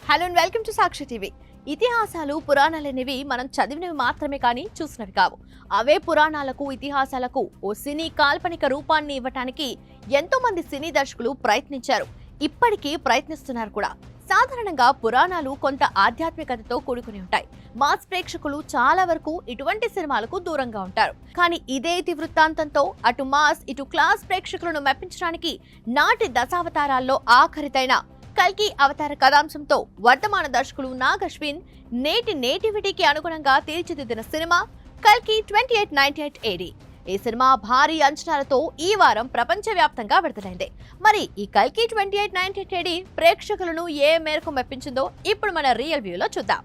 Hello and welcome to Sakshi TV. ఇతిహాసాలు పురాణాలనేవి మనం చదివినవి మాత్రమే కానీ చూసినవి కావు. అవే పురాణాలకు ఇతిహాసాలకు ఓ సినీ కాల్పనిక రూపాన్ని ఇవ్వటానికి ఎంతో మంది సినీ దర్శకులు ప్రయత్నించారు, ఇప్పటికీ ప్రయత్నిస్తున్నారు కూడా. సాధారణంగా పురాణాలు కొంత ఆధ్యాత్మికతతో కూడుకుని ఉంటాయి. మాస్ ప్రేక్షకులు చాలా వరకు ఇటువంటి సినిమాలకు దూరంగా ఉంటారు. కానీ ఇదే ఇతివృత్తాంతంతో అటు మాస్ ఇటు క్లాస్ ప్రేక్షకులను మెప్పించడానికి నాటి దశావతారాల్లో ఆఖరితైన కల్కి అవతార కథాంశంతో వర్ధమాన దర్శకులు నాగ్ అశ్విన్ నేటి నేటివిటీకి అనుగుణంగా తీర్చిదిద్దిన సినిమా కల్కి 2898 AD. ఈ సినిమా భారీ అంచనాలతో ఈ వారం ప్రపంచవ్యాప్తంగా విడుదలైంది. మరి ఈ కల్కి 2898 AD ప్రేక్షకులను ఏ మేరకు మెప్పించిందో ఇప్పుడు మన రియల్ వ్యూలో చూద్దాం.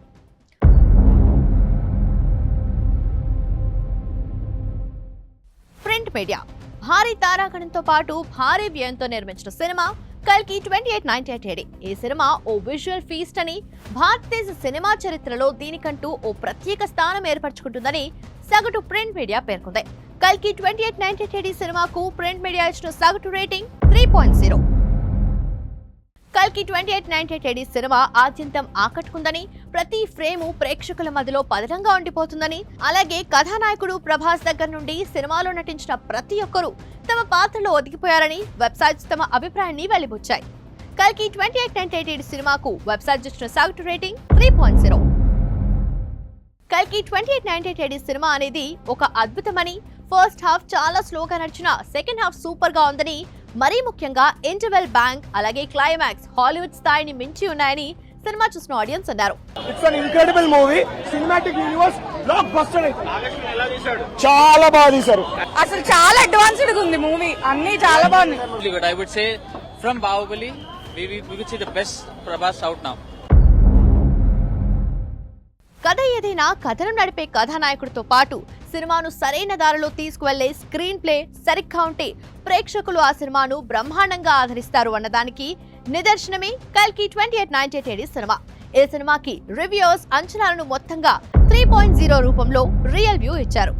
ప్రింట్ మీడియా భారీ తారాగణంతో పాటు భారీ వ్యయంతో నిర్మించిన సినిమా కల్కి 2898 AD. ఈ సినిమా ఓ విజువల్ ఫీస్ట్ అని, భారతదేశ సినిమా చరిత్రలో దీనికంటూ ఓ ప్రత్యేక స్థానం ఏర్పరచుకుంటుందని సగటు ప్రింట్ మీడియా పేర్కొంది. కల్కి 2898 AD సినిమాకు ప్రింట్ మీడియా ఇచ్చిన సగటు రేటింగ్ 3.0. కల్కి 2898 AD సినిమా ఆద్యంతం ఆకట్టుకుందని, ప్రతి ఫ్రేము ప్రేక్షకుల మధ్యలో పదిలంగా ఉండిపోతుందని, అలాగే కథానాయకుడు ప్రభాస్ దగ్గర నుండి సినిమాలో నటించిన ప్రతి ఒక్కరూ తమ పాత్రలో ఒదిగిపోయారని వెబ్సైట్స్ తమ అభిప్రాయాన్ని వెలిబుచ్చాయి. కల్కి 2898 AD సినిమాకు వెబ్సైట్స్ ఇచ్చిన సగటు రేటింగ్ 3.0. కల్కి 2898 AD సినిమా అనేది ఒక అద్భుతమని, ఫస్ట్ హాఫ్ చాలా స్లోగా నడిచిన సెకండ్ హాఫ్ సూపర్ గా ఉందని, మరీ ముఖ్యంగా ఇంటర్వెల్ బ్యాంక్ అలాగే క్లైమాక్స్ హాలీవుడ్ స్థాయిని మించి ఉన్నాయని సినిమా చూసిన ఆడియన్స్ అన్నారు. It's an incredible movie. Cinematic universe block buster అయితే చాలా బాగా తీశారు. అసలు చాలా అడ్వాన్స్డ్ ఉంది మూవీ, అన్ని చాలా బాగున్నాయి. I would say from Bahubali we could see the best Prabhas out now. కథ ఏదైనా కథను నడిపే కథానాయకుడితో పాటు సినిమాను సరైన దారిలో తీసుకువెళ్లే స్క్రీన్ ప్లే సరిగ్గా ఉంటే ప్రేక్షకులు ఆ సినిమాను బ్రహ్మాండంగా ఆదరిస్తారు అన్నదానికి నిదర్శనమే కల్కి 2898 AD సినిమా. ఈ సినిమాకి రివ్యూస్ అంచనాలను మొత్తంగా 3.0 రూపంలో రియల్ వ్యూ ఇచ్చారు.